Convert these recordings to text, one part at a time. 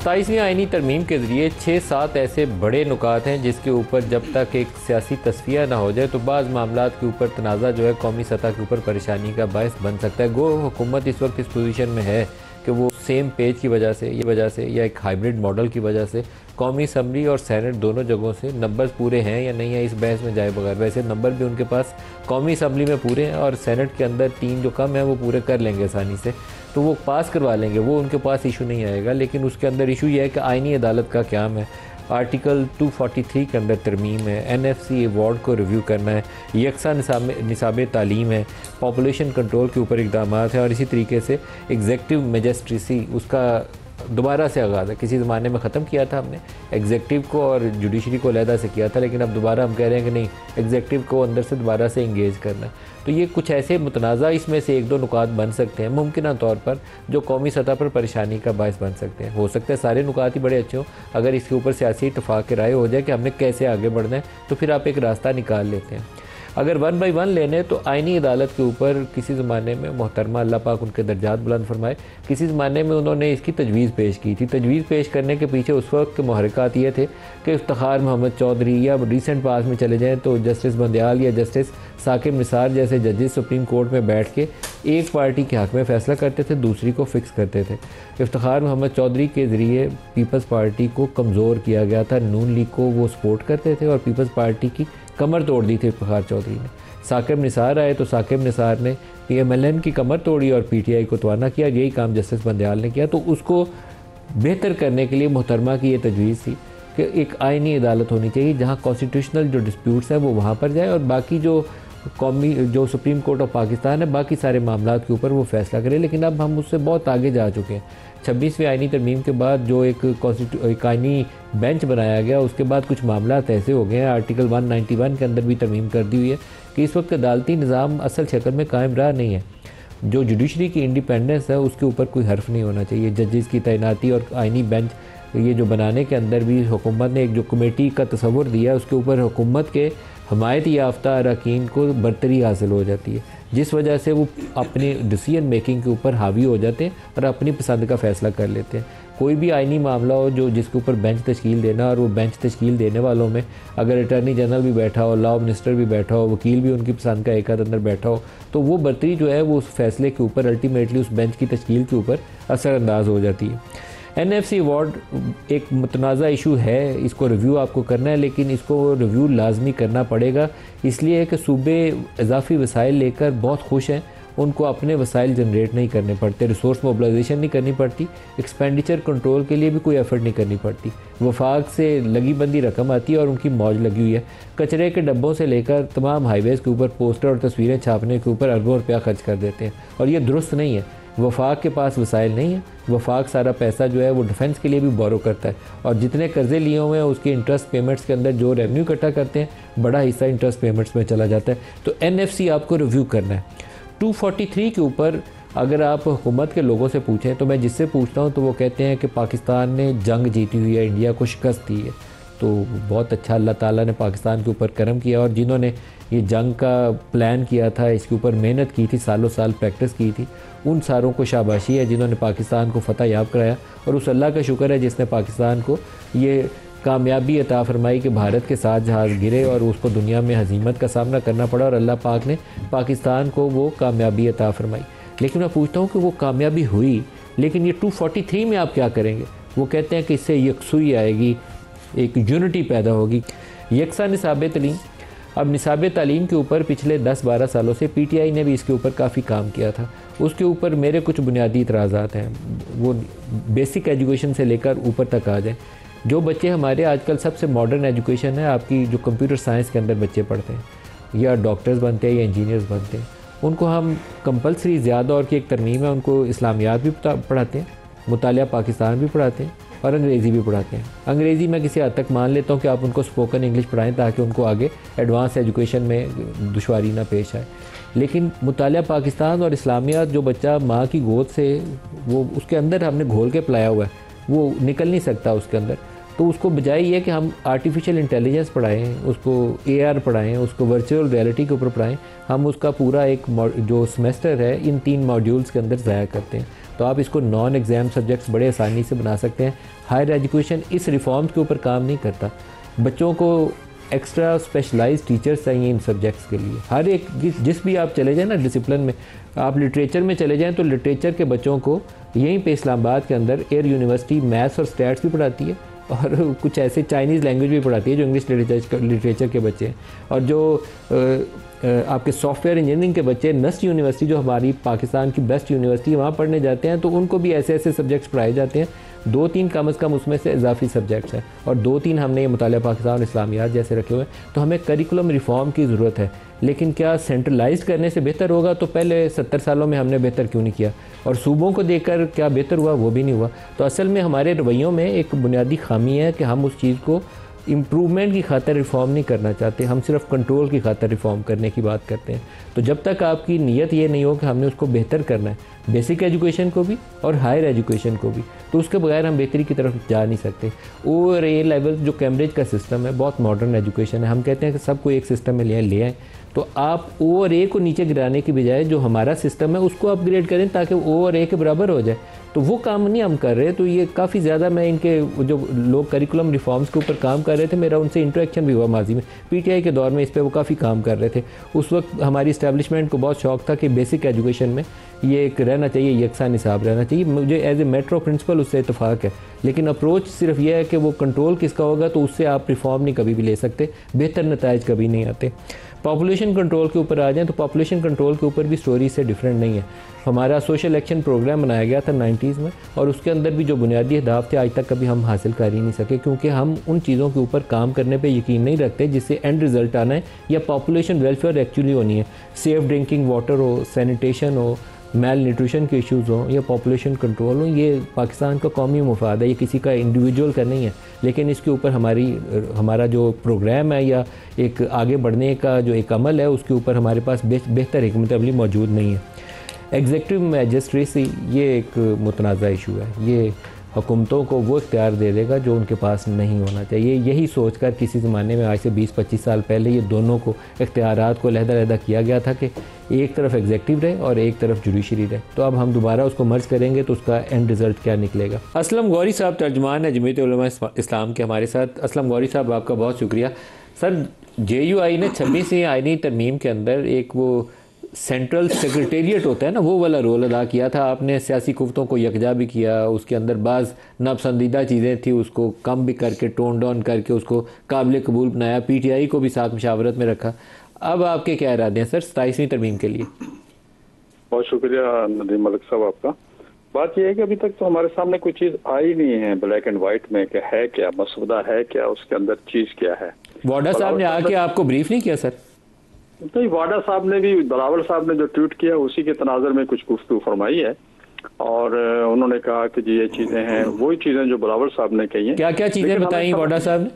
27वीं आईनी तरमीम के ज़रिए 6-7 ऐसे बड़े नुकात हैं जिसके ऊपर जब तक एक सियासी तस्फिया ना हो जाए तो बाज़ मामलात के ऊपर तनाज़ा जो है कौमी सतह के ऊपर परेशानी का बायस बन सकता है। गो हुकूमत इस वक्त इस पोजीशन में है कि वो सेम पेज की वजह से या एक हाइब्रिड मॉडल की वजह से कौमी असम्बली और सेनेट दोनों जगहों से नंबर पूरे हैं या नहीं है इस बहस में जाए बगैर। वैसे नंबर भी उनके पास कौमी असम्बली में पूरे हैं और सेनेट के अंदर 3 जो कम है वो पूरे कर लेंगे आसानी से, तो वो पास करवा लेंगे, वो उनके पास इशू नहीं आएगा। लेकिन उसके अंदर इशू ये है कि आईनी अदालत का क़याम है, आर्टिकल 243 के अंदर तरमीम है, NFC अवार्ड को रिव्यू करना है, यकसा निसाब तालीम है, पॉपुलेशन कंट्रोल के ऊपर इक़दाम है और इसी तरीके से एग्जेक्टिव मजिस्ट्रेसी उसका दोबारा से आगाज़ है। किसी ज़माने में ख़त्म किया था हमने एग्जेक्टिव को और जुडिशरी को अलहदा से किया था, लेकिन अब दोबारा हम कह रहे हैं कि नहीं, एग्जेक्टिव को अंदर से दोबारा से इंगेज करना है। तो ये कुछ ऐसे मुतनाज़ा इसमें से 1-2 नुकात बन सकते हैं मुमकिन तौर पर जो कौमी सतह पर परेशानी का बायस बन सकते हैं। हो सकता है सारे नुकात ही बड़े अच्छे हों, अगर इसके ऊपर सियासी इत्तफाक राय हो जाए कि हमने कैसे आगे बढ़ना है तो फिर आप एक रास्ता निकाल लेते हैं। अगर 1 बाई 1 लेने तो आईनी अदालत के ऊपर किसी ज़माने में मोहतरमा अल्लाह पाक उनके दर्जात बुलंद फरमाए, किसी ज़माने में उन्होंने इसकी तजवीज़ पेश की थी। तजवीज़ पेश करने के पीछे उस वक्त के महरक़ात ये थे कि इफ्तिखार मोहम्मद चौधरी या रिसेंट पास में चले जाएँ तो जस्टिस बंदयाल या जस्टिस साकिब निसार जैसे जजेस सुप्रीम कोर्ट में बैठ के एक पार्टी के हक़ में फ़ैसला करते थे, दूसरी को फ़िक्स करते थे। इफ्तिखार मोहम्मद चौधरी के ज़रिए पीपल्स पार्टी को कमज़ोर किया गया था, नून लीग को वो सपोर्ट करते थे और पीपल्स पार्टी की कमर तोड़ दी थी इफ्तिखार चौधरी ने। साकिब निसार आए तो साकिब निसार ने PMLN की कमर तोड़ी और PTI को तवाना किया। यही काम जस्टिस बंदयाल ने किया। तो उसको बेहतर करने के लिए मोहतरमा की ये तजवीज़ थी कि एक आईनी अदालत होनी चाहिए जहाँ कॉन्स्टिट्यूशनल जो डिस्प्यूट्स हैं वो वहाँ पर जाए और बाकी जो सुप्रीम कोर्ट ऑफ पाकिस्तान है बाकी सारे मामलात के ऊपर वो फ़ैसला करे। लेकिन अब हम उससे बहुत आगे जा चुके हैं। 26वीं आईनी तरमीम के बाद जो एक आईनी बेंच बनाया गया उसके बाद कुछ मामलात ऐसे हो गए हैं, आर्टिकल 191 के अंदर भी तरमीम कर दी हुई है कि इस वक्त अदालती निज़ाम असल शक्ल में कायम रहा नहीं है। जो जुडिशरी की इंडिपेंडेंस है उसके ऊपर कोई हर्फ नहीं होना चाहिए। जजेस की तैनाती और आईनी बेंच ये जो बनाने के अंदर भी हुकूमत ने एक जो कमेटी का तस्वुर दिया उसके ऊपर हुकूमत के हमायत याफ्ता अरकान को बरतरी हासिल हो जाती है, जिस वजह से वो अपनी डिसीजन मेकिंग के ऊपर हावी हो जाते हैं और अपनी पसंद का फ़ैसला कर लेते हैं। कोई भी आईनी मामला हो जिसके ऊपर बेंच तश्कील देना और वो बेंच तश्कील देने वालों में अगर अटॉर्नी जनरल भी बैठा हो, लॉ मिनिस्टर भी बैठा हो, वकील भी उनकी पसंद का एक अंदर बैठा हो, तो वो बरतरी जो है वो उस फैसले के ऊपर अल्टीमेटली उस बेंच की तश्कील के ऊपर असरअंदाज हो जाती है। NFC अवार्ड एक मुतनाज़ा इशू है, इसको रिव्यू आपको करना है, लेकिन इसको रिव्यू लाजमी करना पड़ेगा। इसलिए कि सूबे इजाफी वसाइल लेकर बहुत खुश हैं, उनको अपने वसाइल जनरेट नहीं करने पड़ते, रिसोर्स मोबिलाइजेशन नहीं करनी पड़ती, एक्सपेंडिचर कंट्रोल के लिए भी कोई एफर्ट नहीं करनी पड़ती। वफाक से लगी बंदी रकम आती है और उनकी मौज लगी हुई है। कचरे के डब्बों से लेकर तमाम हाईवेज़ के ऊपर पोस्टर और तस्वीरें छापने के ऊपर अरबों रुपया खर्च कर देते हैं और ये दुरुस्त नहीं है। वफाक के पास वसाइल नहीं है, वफाक सारा पैसा जो है वो डिफेंस के लिए भी बोरो करता है और जितने कर्जे लिए हुए हैं उसके इंटरेस्ट पेमेंट्स के अंदर जो रेवेन्यू इकट्ठा करते हैं बड़ा हिस्सा इंटरेस्ट पेमेंट्स में चला जाता है। तो NFC आपको रिव्यू करना है। 243 के ऊपर अगर आप हुकूमत के लोगों से पूछें तो मैं जिससे पूछता हूँ तो वो कहते हैं कि पाकिस्तान ने जंग जीती हुई है, इंडिया को शिकस्त दी है। तो बहुत अच्छा अल्लाह ताला ने पाकिस्तान के ऊपर करम किया और जिन्होंने ये जंग का प्लान किया था, इसके ऊपर मेहनत की थी, सालों साल प्रैक्टिस की थी, उन सारों को शाबाशी है जिन्होंने पाकिस्तान को फ़तह याब कराया। और उस अल्लाह का शुक्र है जिसने पाकिस्तान को ये कामयाबी अता फरमाई कि भारत के साथ जहाज़ गिरे और उसको दुनिया में हज़ीमत का सामना करना पड़ा और अल्लाह पाक ने पाकिस्तान को वो कामयाबी अता फरमाई। लेकिन मैं पूछता हूँ कि वो कामयाबी हुई, लेकिन ये 243 में आप क्या करेंगे? वो कहते हैं कि इससे यकसुई आएगी, एक यूनिटी पैदा होगी, यकसा निसाब तालीम। अब निसाब तालीम के ऊपर पिछले 10-12 सालों से PTI ने भी इसके ऊपर काफ़ी काम किया था। उसके ऊपर मेरे कुछ बुनियादी इतराज़ात हैं, वो बेसिक एजुकेशन से लेकर ऊपर तक आ जाएँ। जो बच्चे हमारे आजकल सबसे मॉडर्न एजुकेशन है आपकी जो कंप्यूटर साइंस के अंदर बच्चे पढ़ते हैं या डॉक्टर्स बनते हैं या इंजीनियर्स बनते हैं, उनको हम कंपलसरी ज़्यादा और की एक तरमीम है, उनको इस्लामियात भी पढ़ाते हैं, मुतालिया पाकिस्तान भी पढ़ाते हैं और अंग्रेज़ी भी पढ़ाते हैं। अंग्रेज़ी में किसी हद तक मान लेता हूँ कि आप उनको स्पोकन इंग्लिश पढ़ाएं ताकि उनको आगे एडवांस एजुकेशन में दुश्वारी ना पेश आए। लेकिन मुतालिया पाकिस्तान और इस्लामियात जो बच्चा माँ की गोद से वो उसके अंदर हमने घोल के पिलाया हुआ है, वो निकल नहीं सकता उसके अंदर। तो उसको बजाय ये कि हम आर्टिफिशियल इंटेलिजेंस पढ़ाएं, उसको AR पढ़ाएं, उसको वर्चुअल रियलिटी के ऊपर पढ़ाएं, हम उसका पूरा एक जो सेमेस्टर है इन 3 मॉड्यूल्स के अंदर ज़ाया करते हैं। तो आप इसको नॉन एग्ज़ाम सब्जेक्ट्स बड़े आसानी से बना सकते हैं। हायर एजुकेशन इस रिफॉर्म्स के ऊपर काम नहीं करता। बच्चों को एक्स्ट्रा स्पेशलाइज्ड टीचर्स चाहिए इन सब्जेक्ट्स के लिए। हर एक जिस भी आप चले जाएँ ना डिसिप्लिन में, आप लिटरेचर में चले जाएँ तो लिटरेचर के बच्चों को यहीं पे इस्लामाबाद के अंदर एयर यूनिवर्सिटी मैथ्स और स्टैट्स भी पढ़ाती है, और कुछ ऐसे चाइनीज़ लैंग्वेज भी पढ़ाती है जो इंग्लिश लिटरेचर के बच्चे हैं। और जो आपके सॉफ्टवेयर इंजीनियरिंग के बच्चे नस्ट यूनिवर्सिटी, जो हमारी पाकिस्तान की बेस्ट यूनिवर्सिटी है, वहाँ पढ़ने जाते हैं, तो उनको भी ऐसे ऐसे सब्जेक्ट्स पढ़ाए जाते हैं। 2-3 कम अज़ कम उसमें से इजाफी सब्जेक्ट्स हैं, और 2-3 हमने ये मुतालिया पाकिस्तान और इस्लामियात जैसे रखे हुए हैं। तो हमें करिकुलम रिफॉर्म की ज़रूरत है, लेकिन क्या सेंट्रलाइज करने से बेहतर होगा? तो पहले 70 सालों में हमने बेहतर क्यों नहीं किया? और सूबों को देखकर क्या बेहतर हुआ? वो भी नहीं हुआ। तो असल में हमारे रवैयों में एक बुनियादी खामी है कि हम उस चीज़ को इम्प्रूवमेंट की खातिर रिफ़ॉर्म नहीं करना चाहते, हम सिर्फ कंट्रोल की खातिर रिफ़ॉर्म करने की बात करते हैं। तो जब तक आपकी नीयत ये नहीं हो कि हमने उसको बेहतर करना है, बेसिक एजुकेशन को भी और हायर एजुकेशन को भी, तो उसके बगैर हम बेहतरी की तरफ जा नहीं सकते। और ये लेवल जो कैम्ब्रिज का सिस्टम है, बहुत मॉडर्न एजुकेशन है। हम कहते हैं कि सबको एक सिस्टम में ले आएँ, तो आप O/A को नीचे गिराने की बजाय जो हमारा सिस्टम है उसको अपग्रेड करें ताकि O/A के बराबर हो जाए। तो वो काम नहीं हम कर रहे। तो ये काफ़ी ज़्यादा, मैं इनके जो लोग करिकुलम रिफॉर्म्स के ऊपर काम कर रहे थे, मेरा उनसे इंटरेक्शन भी हुआ माजी में। PTI के दौर में इस पर वो काफ़ी काम कर रहे थे। उस वक्त हमारी इस्टेब्लिशमेंट को बहुत शौक था कि बेसिक एजुकेशन में ये एक रहना चाहिए, यकसा निसाब रहना चाहिए। मुझे एज ए मेट्रो प्रिंसिपल उससे इतफाक़ है, लेकिन अप्रोच सिर्फ यह है कि वो कंट्रोल किसका होगा, तो उससे आप रिफॉर्म नहीं कभी भी ले सकते, बेहतर नताइज कभी नहीं आते। पॉपुलेशन कंट्रोल के ऊपर आ जाएं तो पॉपुलेशन कंट्रोल के ऊपर भी स्टोरी से डिफरेंट नहीं है। हमारा सोशल एक्शन प्रोग्राम बनाया गया था 90s में, और उसके अंदर भी जो बुनियादी अहदाफ थे आज तक कभी हम हासिल कर ही नहीं सके, क्योंकि हम उन चीज़ों के ऊपर काम करने पे यकीन नहीं रखते जिससे एंड रिज़ल्ट आना है या पॉपुलेशन वेलफेयर एक्चुअली होनी है। सेफ़ ड्रिंकिंग वाटर हो, सैनिटेशन हो, मेल न्यूट्रिशन के इश्यूज़ हों या पॉपुलेशन कंट्रोल हो, ये पाकिस्तान का कौमी मुफाद है, ये किसी का इंडिविजुअल का नहीं है। लेकिन इसके ऊपर हमारा जो प्रोग्राम है या एक आगे बढ़ने का जो एक अमल है, उसके ऊपर हमारे पास बेहतर हिकमत अमली मौजूद नहीं है। एग्जीक्यूटिव मैजिस्ट्रेसी ये एक मुतनाज़ा इशू है। ये हुकूमतों को वो इख्तियार दे देगा जो उनके पास नहीं होना चाहिए। यही सोचकर किसी ज़माने में आज से 20-25 साल पहले ये दोनों को इख्तियारात को अलहदा किया गया था कि एक तरफ एग्जीक्यूटिव रहे और एक तरफ जुडिशरी रहे। तो अब हम दोबारा उसको मर्ज करेंगे तो उसका एंड रिज़ल्ट क्या निकलेगा। असलम गौरी साहब तर्जुमान है जमीयत उलमा इस्लाम के हमारे साथ। असलम गौरी साहब, आपका बहुत शुक्रिया। सर, JUI ने 26वीं आईनी तरमीम के अंदर एक वो सेंट्रल सेक्रेटेरिएट होता है ना, वो वाला रोल अदा किया था। आपने सियासी कुव्वतों को यकजा भी किया, उसके अंदर बाज़ नापसंदीदा चीज़ें थी उसको कम भी करके, टोन डाउन करके उसको काबिल कबूल बनाया। PTI को भी साथ मशावरत में रखा। अब आपके क्या इरादे हैं सर 27वीं तरमीम के लिए? बहुत शुक्रिया नदीम मलिक साहब आपका। बात यह है कि अभी तक तो हमारे सामने कोई चीज़ आई नहीं है ब्लैक एंड वाइट में कि है क्या, मसौदा है क्या, उसके अंदर चीज़ क्या है। वाडा साहब ने आके आपको ब्रीफ नहीं किया सर? नहीं, वाडा साहब ने भी, बिलावल साहब ने जो ट्वीट किया उसी के तनाजर में कुछ गुफ्तगू फरमाई है, और उन्होंने कहा कि जी ये चीज़ें हैं, वही चीज़ें जो बिलावल साहब ने कही हैं। क्या क्या चीज़ें बताई वाडा साहब ने?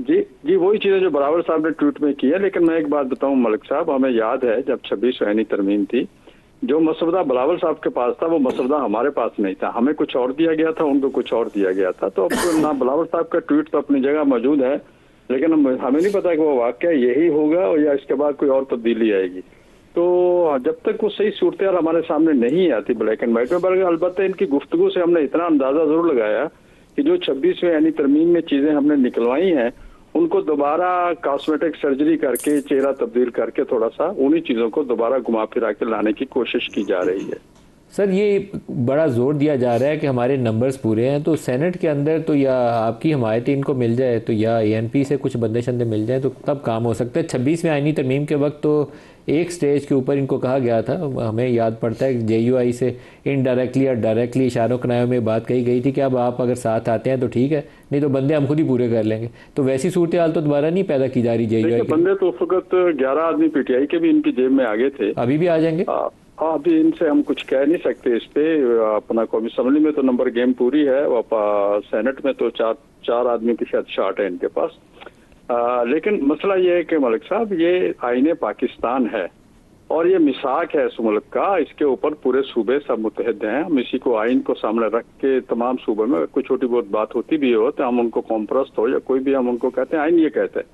जी वही चीज़ें जो बिलावल साहब ने ट्वीट में की है। लेकिन मैं एक बात बताऊं मलिक साहब, हमें याद है जब 26वीं आईनी तरमीम थी, जो मसौदा बिलावल साहब के पास था वो मसौदा हमारे पास नहीं था। हमें कुछ और दिया गया था, उनको कुछ और दिया गया था। तो अब ना बिलावल साहब का ट्वीट तो अपनी जगह मौजूद है, लेकिन हमें नहीं पता कि वो वाकया यही होगा या इसके बाद कोई और तब्दीली आएगी। तो जब तक वो सही सूरत हमारे सामने नहीं आती ब्लैक एंड वाइट में, बल्कि अलबत्ता इनकी गुफ्तगू से हमने इतना अंदाजा जरूर लगाया कि जो 26वीं यानी तरमीम में चीजें हमने निकलवाई हैं, उनको दोबारा कॉस्मेटिक सर्जरी करके, चेहरा तब्दील करके, थोड़ा सा उन्हीं चीजों को दोबारा घुमा फिरा के लाने की कोशिश की जा रही है। सर, ये बड़ा जोर दिया जा रहा है कि हमारे नंबर्स पूरे हैं, तो सेनेट के अंदर तो या आपकी हमायत इनको मिल जाए, तो या ANP से कुछ बंदे शंदे मिल जाए, तो तब काम हो सकता है। 26वीं आईनी तरमीम के वक्त तो एक स्टेज के ऊपर इनको कहा गया था, हमें याद पड़ता है JUI से इनडायरेक्टली या डायरेक्टली इशारों कनायों में बात कही गई थी कि अब आप अगर साथ आते हैं तो ठीक है, नहीं तो बंदे हम खुद ही पूरे कर लेंगे। तो वैसी सूरत हाल तो दोबारा नहीं पैदा की जा रही JUI के बंदे। तो उस वक्त 11 आदमी PTI के भी इनकी जेब में आगे थे, अभी भी आ जाएंगे। हाँ, अभी इनसे हम कुछ कह नहीं सकते इस पे। अपना कौमी असम्बली में तो नंबर गेम पूरी है, सेनेट में तो चार आदमी की शायद शार्ट है इनके पास। लेकिन मसला ये है कि मलिक साहब, ये आईने पाकिस्तान है और ये मिसाक है इस मुल्क का, इसके ऊपर पूरे सूबे सब मुतहद हैं। हम इसी को आइन को सामने रख के तमाम सूबे में कोई छोटी बहुत बात होती भी हो तो हम उनको कॉम्प्रस्ट हो या कोई भी, हम उनको कहते हैं आइन ये कहते हैं।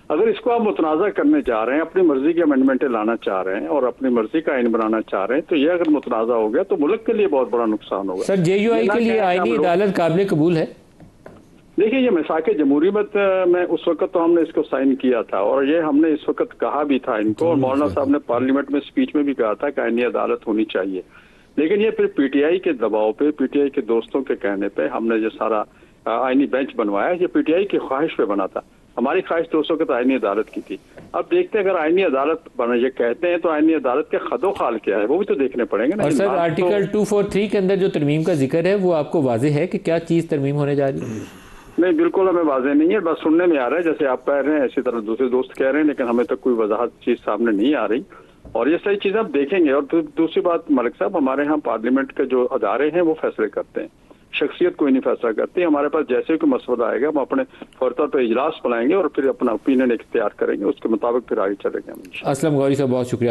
अगर इसको आप मुतनाज़ा करने जा रहे हैं, अपनी मर्जी की अमेंडमेंटें लाना चाह रहे हैं और अपनी मर्जी का आइन बनाना चाह रहे हैं, तो ये अगर मुतनाज़ा हो गया तो मुल्क के लिए बहुत बड़ा नुकसान होगा। सर JUI के लिए आईनी अदालत काबिल कबूल है? देखिए, ये मिसाक जमहूरियत में उस वक्त तो हमने इसको साइन किया था और ये हमने इस वक्त कहा भी था इनको, और मौलाना साहब ने पार्लियामेंट में स्पीच में भी कहा था कि आईनी अदालत होनी चाहिए। लेकिन ये फिर PTI के दबाव पे, PTI के दोस्तों के कहने पे हमने जो सारा आईनी बेंच बनवाया, ये PTI की ख्वाहिश पे बना था। हमारी ख्वाहिश तो उस वक्त आईनी अदालत की थी। अब देखते हैं, अगर आईनी अदालत बना ये कहते हैं तो आईनी अदालत के खदो खाल क्या है वो भी तो देखने पड़ेंगे ना। और सर आर्टिकल 243 के अंदर जो तरमीम का जिक्र है वो आपको वाज़ेह है कि क्या चीज़ तरमीम होने जा रही है? नहीं, बिल्कुल हमें वाज़ेह नहीं है, बस सुनने में आ रहा है, जैसे आप कह रहे हैं इसी तरह दूसरे दोस्त कह रहे हैं, लेकिन हमें तक कोई वजाहत चीज़ सामने नहीं आ रही। और ये सही चीज़ आप देखेंगे। और दूसरी बात मलिक साहब, हमारे यहाँ पार्लियामेंट के जो अदारे हैं वो फैसले करते हैं, शख्सियत कोई नहीं फैसला करती। हमारे पास जैसे कोई मसवदा आएगा हम अपने फौरतौर पर इजलास बुलाएंगे और फिर अपना ओपिनियन इख्तियार करेंगे, उसके मुताबिक फिर आगे चलेंगे। असलम गौरी साहब, बहुत शुक्रिया।